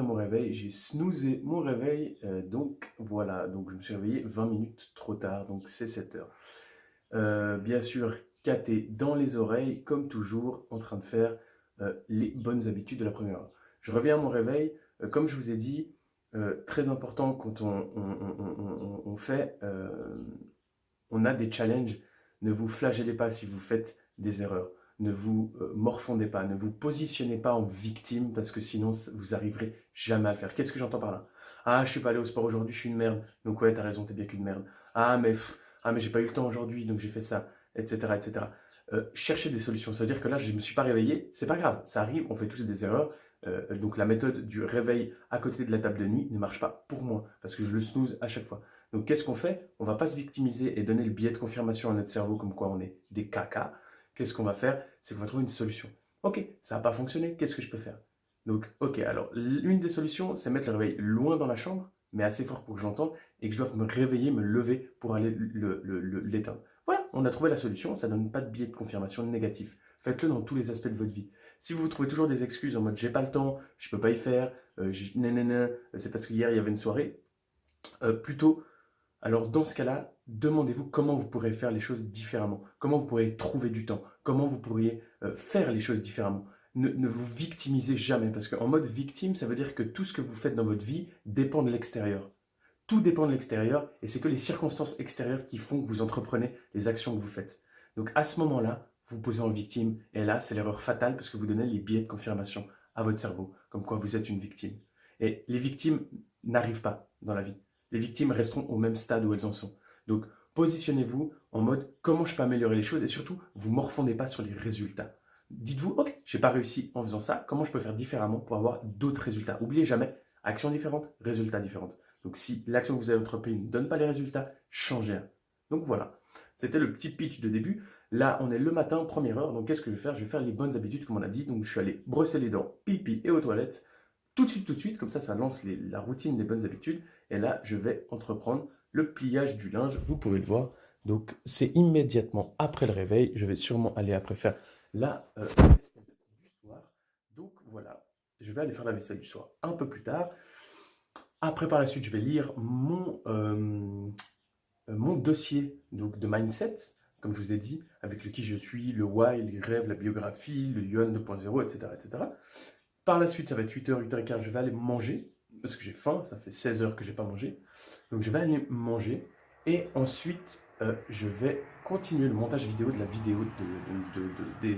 mon réveil, j'ai snoozé mon réveil, donc voilà, donc je me suis réveillé 20 minutes trop tard, donc c'est 7 heures. Bien sûr, caté dans les oreilles, comme toujours, en train de faire les bonnes habitudes de la première heure. Je reviens à mon réveil, comme je vous ai dit, très important quand on fait, on a des challenges. Ne vous flagellez pas si vous faites des erreurs. Ne vous morfondez pas, ne vous positionnez pas en victime parce que sinon vous arriverez jamais à le faire. Qu'est-ce que j'entends par là? Ah, je suis pas allé au sport aujourd'hui, je suis une merde. Donc ouais, t'as raison, t'es bien qu'une merde. Ah mais j'ai pas eu le temps aujourd'hui, donc j'ai fait ça, etc., etc. Cherchez des solutions. Ça veut dire que là, je me suis pas réveillé, c'est pas grave, ça arrive, on fait tous des erreurs. Donc la méthode du réveil à côté de la table de nuit ne marche pas pour moi parce que je le snooze à chaque fois. Donc, qu'est-ce qu'on fait? On ne va pas se victimiser et donner le biais de confirmation à notre cerveau comme quoi on est des caca. Qu'est-ce qu'on va faire? C'est qu'on va trouver une solution. Ok, ça n'a pas fonctionné, qu'est-ce que je peux faire? Donc, ok, alors, l'une des solutions, c'est mettre le réveil loin dans la chambre, mais assez fort pour que j'entende et que je doive me réveiller, me lever pour aller l'éteindre. Voilà, on a trouvé la solution, ça ne donne pas de biais de confirmation négatif. Faites-le dans tous les aspects de votre vie. Si vous trouvez toujours des excuses en mode j'ai pas le temps, je peux pas y faire, nanana, c'est parce qu'hier il y avait une soirée, plutôt alors dans ce cas-là, demandez-vous comment vous pourrez faire les choses différemment, comment vous pourrez trouver du temps, comment vous pourriez faire les choses différemment. Ne vous victimisez jamais, parce qu'en mode victime, ça veut dire que tout ce que vous faites dans votre vie dépend de l'extérieur. Tout dépend de l'extérieur, et c'est que les circonstances extérieures qui font que vous entreprenez les actions que vous faites. Donc à ce moment-là, vous vous posez en victime, et là, c'est l'erreur fatale, parce que vous donnez les biais de confirmation à votre cerveau, comme quoi vous êtes une victime. Et les victimes n'arrivent pas dans la vie. Les victimes resteront au même stade où elles en sont. Donc, positionnez-vous en mode comment je peux améliorer les choses et surtout, vous ne morfondez pas sur les résultats. Dites-vous, ok, j'ai pas réussi en faisant ça, comment je peux faire différemment pour avoir d'autres résultats? Oubliez jamais, action différente, résultats différents. Donc, si l'action que vous avez entreprise ne donne pas les résultats, changez. Donc voilà, c'était le petit pitch de début. Là, on est le matin, première heure, donc qu'est-ce que je vais faire? Je vais faire les bonnes habitudes comme on a dit. Donc, je suis allé brosser les dents, pipi et aux toilettes tout de suite, comme ça lance la routine des bonnes habitudes. Et là, je vais entreprendre le pliage du linge, vous pouvez le voir. Donc, c'est immédiatement après le réveil. Je vais sûrement aller après faire la vaisselle du soir. Donc, voilà, je vais aller faire la vaisselle du soir un peu plus tard. Après, par la suite, je vais lire mon dossier donc, de mindset, comme je vous ai dit, avec le qui je suis, le why, les rêves, la biographie, le Yuan 2.0, etc., etc. Par la suite, ça va être 8h, 8h15, je vais aller manger, parce que j'ai faim, ça fait 16 heures que je n'ai pas mangé. Donc je vais aller manger, et ensuite, je vais continuer le montage vidéo de la vidéo, des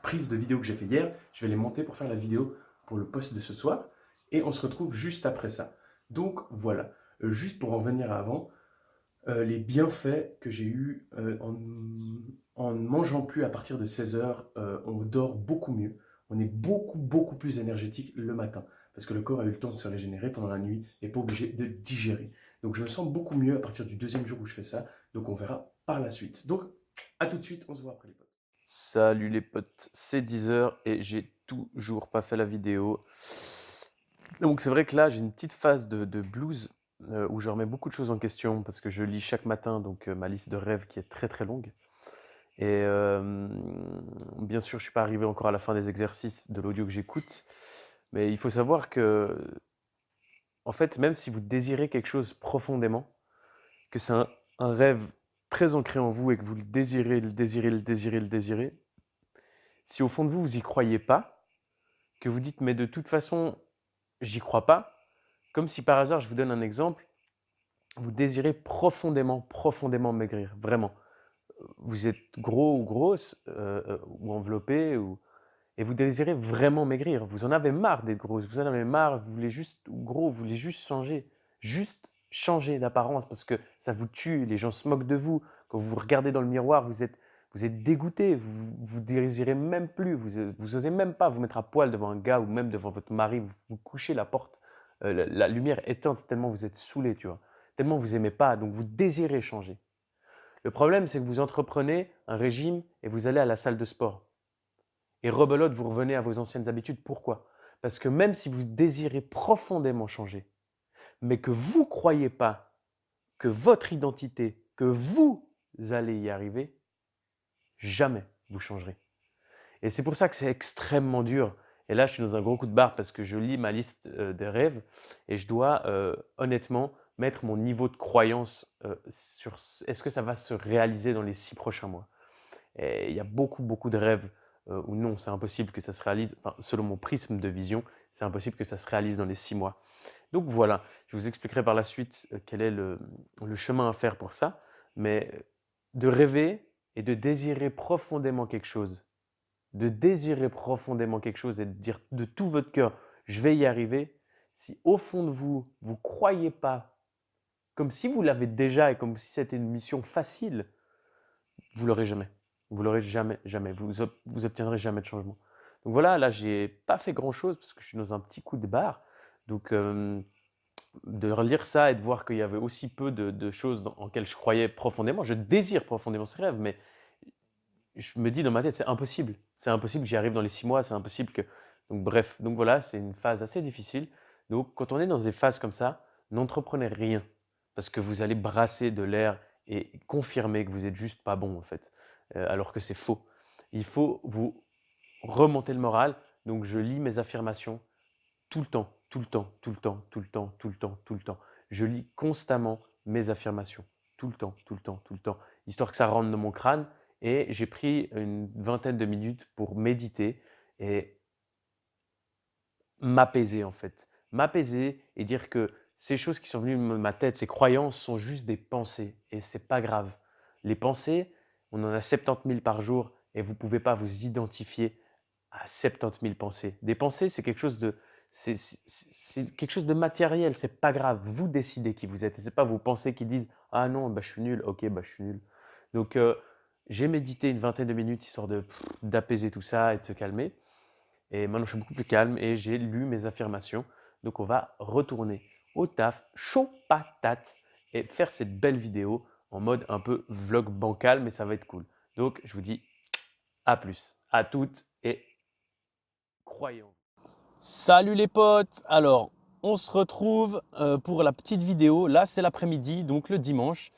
prises de vidéo que j'ai fait hier. Je vais les monter pour faire la vidéo pour le post de ce soir, et on se retrouve juste après ça. Donc voilà, juste pour en revenir à avant, les bienfaits que j'ai eus en ne mangeant plus à partir de 16 heures, on dort beaucoup mieux, on est beaucoup plus énergétique le matin, parce que le corps a eu le temps de se régénérer pendant la nuit et pas obligé de digérer. Donc je me sens beaucoup mieux à partir du deuxième jour où je fais ça, donc on verra par la suite. Donc à tout de suite, on se voit après les potes. Salut les potes, c'est 10 heures et j'ai toujours pas fait la vidéo. Donc c'est vrai que là j'ai une petite phase de blues où je remets beaucoup de choses en question parce que je lis chaque matin donc ma liste de rêves qui est très longue. Et bien sûr je suis pas arrivé encore à la fin des exercices de l'audio que j'écoute, mais il faut savoir que en fait même si vous désirez quelque chose profondément, que c'est un rêve très ancré en vous et que vous le désirez, si au fond de vous, vous y croyez pas, que vous dites mais de toute façon, j'y crois pas, comme si par hasard, je vous donne un exemple, vous désirez profondément maigrir, vraiment. Vous êtes gros ou grosse, ou enveloppé, et vous désirez vraiment maigrir. Vous en avez marre d'être grosse, vous en avez marre, vous voulez juste, ou gros, vous voulez juste changer d'apparence parce que ça vous tue, les gens se moquent de vous. Quand vous vous regardez dans le miroir, vous êtes dégoûté, vous désirez même plus, vous osez même pas vous mettre à poil devant un gars ou même devant votre mari, vous couchez la porte, la lumière éteinte tellement vous êtes saoulé, tu vois, tellement vous aimez pas, donc vous désirez changer. Le problème, c'est que vous entreprenez un régime et vous allez à la salle de sport. Et rebelote, vous revenez à vos anciennes habitudes. Pourquoi? Parce que même si vous désirez profondément changer, mais que vous ne croyez pas que votre identité, que vous allez y arriver, jamais vous changerez. Et c'est pour ça que c'est extrêmement dur. Et là, je suis dans un gros coup de barre parce que je lis ma liste des rêves et je dois honnêtement mettre mon niveau de croyance sur est-ce que ça va se réaliser dans les 6 prochains mois. Et il y a beaucoup, beaucoup de rêves où non, c'est impossible que ça se réalise. Enfin, selon mon prisme de vision, c'est impossible que ça se réalise dans les 6 mois. Donc voilà, je vous expliquerai par la suite quel est le chemin à faire pour ça. Mais de rêver et de désirer profondément quelque chose, de désirer profondément quelque chose et de dire de tout votre cœur, je vais y arriver, si au fond de vous, vous ne croyez pas, comme si vous l'avez déjà et comme si c'était une mission facile, vous l'aurez jamais. Vous l'aurez jamais, jamais. Vous obtiendrez jamais de changement. Donc voilà, là, j'ai pas fait grand-chose parce que je suis dans un petit coup de barre. Donc, de relire ça et de voir qu'il y avait aussi peu de choses en lesquelles je croyais profondément. Je désire profondément ce rêve, mais je me dis dans ma tête, c'est impossible. C'est impossible, j'y arrive dans les 6 mois, c'est impossible que… Donc bref, donc voilà, c'est une phase assez difficile. Donc quand on est dans des phases comme ça, n'entreprenez rien parce que vous allez brasser de l'air et confirmer que vous êtes juste pas bon en fait, alors que c'est faux. Il faut vous remonter le moral. Donc je lis mes affirmations tout le temps, tout le temps, tout le temps, tout le temps, tout le temps, tout le temps. Je lis constamment mes affirmations, tout le temps, tout le temps, tout le temps, histoire que ça rentre dans mon crâne. Et j'ai pris une vingtaine de minutes pour méditer et m'apaiser en fait. M'apaiser et dire que ces choses qui sont venues de ma tête, ces croyances sont juste des pensées et c'est pas grave. Les pensées, on en a 70 000 par jour et vous ne pouvez pas vous identifier à 70 000 pensées. Des pensées, c'est quelque chose de, c'est quelque chose de matériel, c'est pas grave. Vous décidez qui vous êtes et c'est pas vos pensées qui disent ah non, bah, je suis nul, ok, bah, je suis nul. Donc j'ai médité une vingtaine de minutes histoire d'apaiser tout ça et de se calmer. Et maintenant, je suis beaucoup plus calme et j'ai lu mes affirmations. Donc, on va retourner au taf, chaud patate, et faire cette belle vidéo en mode un peu vlog bancal, mais ça va être cool. Donc, je vous dis à plus, à toutes et croyons. Salut les potes! Alors, on se retrouve pour la petite vidéo. Là, c'est l'après-midi, donc le dimanche.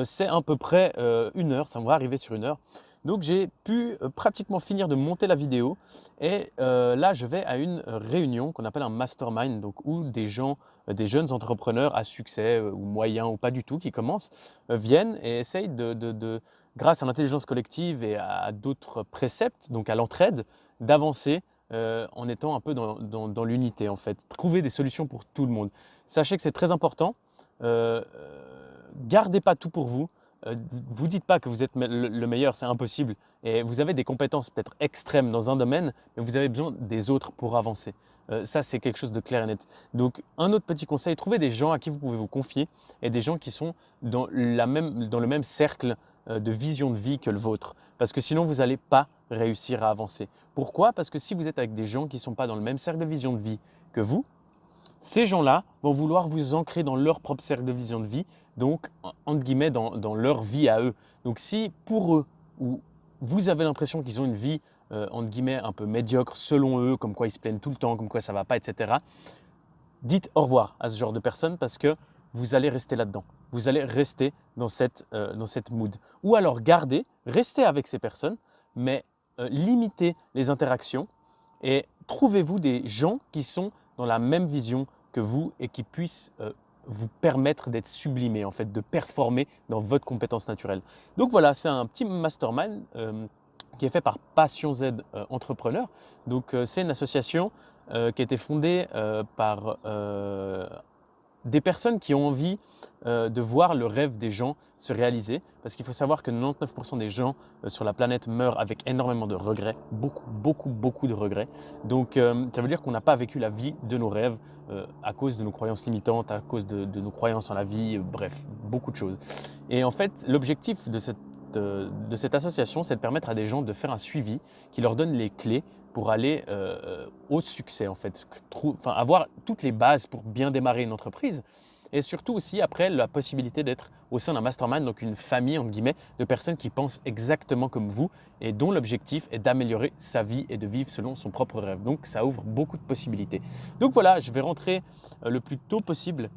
C'est à peu près 1 heure, ça va arriver sur 1 heure. Donc, j'ai pu pratiquement finir de monter la vidéo. Et là, je vais à une réunion qu'on appelle un mastermind, donc où des gens, des jeunes entrepreneurs à succès ou moyens ou pas du tout, qui commencent, viennent et essayent grâce à l'intelligence collective et à d'autres préceptes, donc à l'entraide, d'avancer en étant un peu dans l'unité en fait. Trouver des solutions pour tout le monde. Sachez que c'est très important. Gardez pas tout pour vous. Vous dites pas que vous êtes le meilleur, c'est impossible. Et vous avez des compétences peut-être extrêmes dans un domaine, mais vous avez besoin des autres pour avancer. Ça, c'est quelque chose de clair et net. Donc, un autre petit conseil, trouvez des gens à qui vous pouvez vous confier et des gens qui sont dans le même cercle de vision de vie que le vôtre. Parce que sinon, vous n'allez pas réussir à avancer. Pourquoi? Parce que si vous êtes avec des gens qui ne sont pas dans le même cercle de vision de vie que vous, ces gens-là vont vouloir vous ancrer dans leur propre cercle de vision de vie, donc entre guillemets dans leur vie à eux. Donc si pour eux, ou vous avez l'impression qu'ils ont une vie entre guillemets un peu médiocre selon eux, comme quoi ils se plaignent tout le temps, comme quoi ça ne va pas, etc., dites au revoir à ce genre de personnes parce que vous allez rester là-dedans. Vous allez rester dans cette mood. Ou alors restez avec ces personnes, mais limitez les interactions et trouvez-vous des gens qui sont dans la même vision que vous et qui puissent vous permettre d'être sublimé, en fait, de performer dans votre compétence naturelle. Donc voilà, c'est un petit mastermind qui est fait par Passion Z Entrepreneur. Donc c'est une association qui a été fondée par des personnes qui ont envie de voir le rêve des gens se réaliser. Parce qu'il faut savoir que 99% des gens sur la planète meurent avec énormément de regrets, beaucoup, beaucoup, beaucoup de regrets. Donc ça veut dire qu'on n'a pas vécu la vie de nos rêves à cause de nos croyances limitantes, à cause de nos croyances en la vie, bref, beaucoup de choses. Et en fait, l'objectif de cette association, c'est de permettre à des gens de faire un suivi qui leur donne les clés pour aller au succès en fait, avoir toutes les bases pour bien démarrer une entreprise et surtout aussi après la possibilité d'être au sein d'un mastermind, donc une famille entre guillemets de personnes qui pensent exactement comme vous et dont l'objectif est d'améliorer sa vie et de vivre selon son propre rêve. Donc ça ouvre beaucoup de possibilités. Donc voilà, je vais rentrer le plus tôt possible.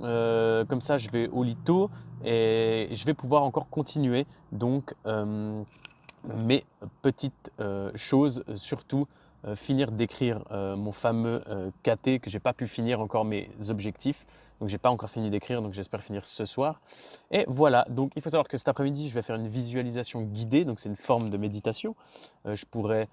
Comme ça, je vais au lit tôt et je vais pouvoir encore continuer donc mes petites choses, surtout finir d'écrire mon fameux KT que j'ai pas pu finir encore mes objectifs. Donc j'ai pas encore fini d'écrire, donc j'espère finir ce soir. Et voilà, donc il faut savoir que cet après-midi, je vais faire une visualisation guidée, donc c'est une forme de méditation. Je pourrais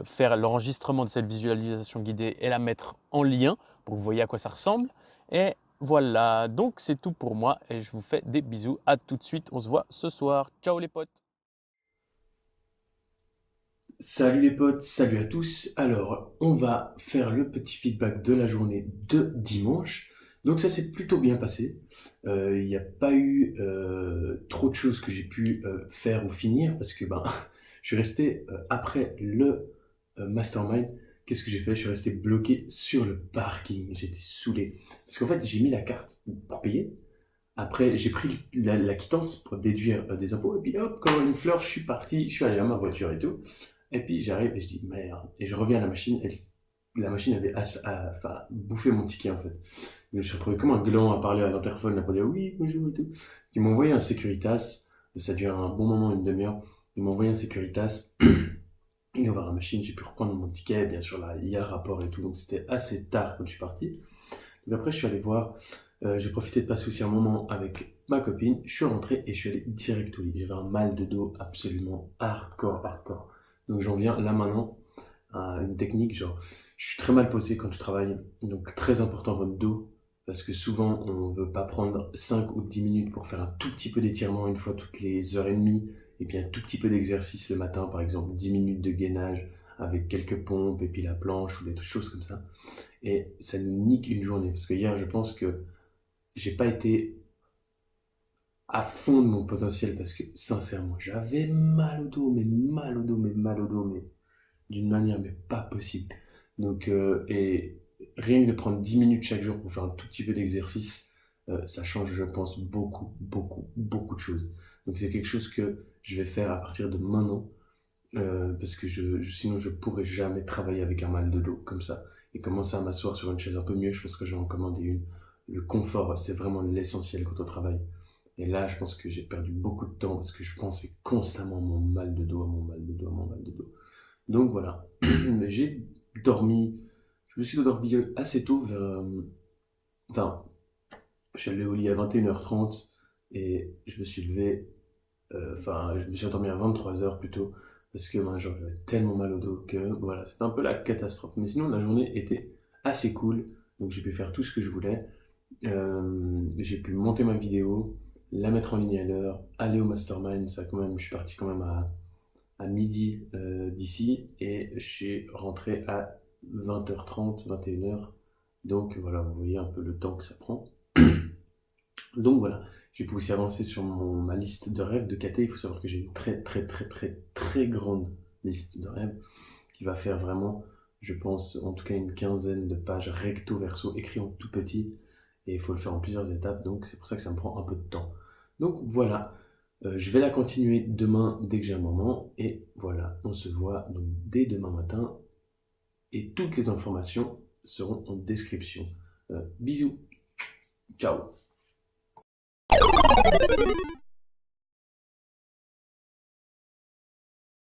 faire l'enregistrement de cette visualisation guidée et la mettre en lien pour que vous voyez à quoi ça ressemble. Et voilà, donc c'est tout pour moi et je vous fais des bisous. À tout de suite, on se voit ce soir. Ciao les potes! Salut les potes, salut à tous. Alors, on va faire le petit feedback de la journée de dimanche. Donc ça s'est plutôt bien passé. Il n'y a pas eu trop de choses que j'ai pu faire ou finir parce que je suis resté après le mastermind. Qu'est-ce que j'ai fait? Je suis resté bloqué sur le parking. J'étais saoulé. Parce qu'en fait, j'ai mis la carte pour payer. Après, j'ai pris la quittance pour déduire des impôts. Et puis hop, comme une fleur, je suis parti. Je suis allé à ma voiture et tout. Et puis j'arrive et je dis merde. Et je reviens à la machine. Et la machine avait bouffé mon ticket en fait. Je me suis retrouvé comme un gland à parler à l'interphone, à dire oui, bonjour et tout. Ils m'ont envoyé un Securitas. Ça a duré un bon moment, une demi-heure. Ils m'ont envoyé un Securitas. Il est ouvert la machine, j'ai pu reprendre mon ticket. Bien sûr, là, il y a le rapport et tout. Donc c'était assez tard quand je suis parti. Donc après, je suis allé voir. J'ai profité de passer aussi un moment avec ma copine. Je suis rentré et je suis allé direct au lit. J'avais un mal de dos absolument hardcore. Donc j'en viens là maintenant à une technique, genre je suis très mal posé quand je travaille, donc très important votre dos, parce que souvent on ne veut pas prendre 5 ou 10 minutes pour faire un tout petit peu d'étirement une fois toutes les heures et demie, et puis un tout petit peu d'exercice le matin, par exemple 10 minutes de gainage avec quelques pompes et puis la planche ou des choses comme ça. Et ça nous nique une journée, parce que hier je pense que j'ai pas été à fond de mon potentiel parce que sincèrement j'avais mal au dos, mais d'une manière mais pas possible. Donc et rien que de prendre 10 minutes chaque jour pour faire un tout petit peu d'exercice, ça change je pense beaucoup de choses. Donc c'est quelque chose que je vais faire à partir de maintenant parce que sinon je pourrais jamais travailler avec un mal de dos comme ça et commencer à m'asseoir sur une chaise un peu mieux. Je pense que je vais en commander une. Le confort, c'est vraiment l'essentiel quand on travaille. Et là, je pense que j'ai perdu beaucoup de temps parce que je pensais constamment à mon mal de dos, à mon mal de dos, à mon mal de dos. Donc voilà, j'ai dormi, je me suis endormi assez tôt, enfin, je suis allé au lit à 21h30 et je me suis levé, je me suis endormi à 23h plutôt, parce que j'avais tellement mal au dos que voilà, c'était un peu la catastrophe. Mais sinon, la journée était assez cool, donc j'ai pu faire tout ce que je voulais. J'ai pu monter ma vidéo, la mettre en ligne à l'heure, aller au mastermind, ça quand même, je suis parti quand même à midi d'ici et je suis rentré à 20h30, 21h. Donc voilà, vous voyez un peu le temps que ça prend. Donc voilà, j'ai pu aussi avancer sur ma liste de rêves de KT. Il faut savoir que j'ai une très grande liste de rêves qui va faire vraiment, je pense, en tout cas une quinzaine de pages recto verso écrit en tout petit. Et il faut le faire en plusieurs étapes, donc c'est pour ça que ça me prend un peu de temps. Donc voilà, je vais la continuer demain dès que j'ai un moment. Et voilà, on se voit donc dès demain matin. Et toutes les informations seront en description. Bisous, ciao.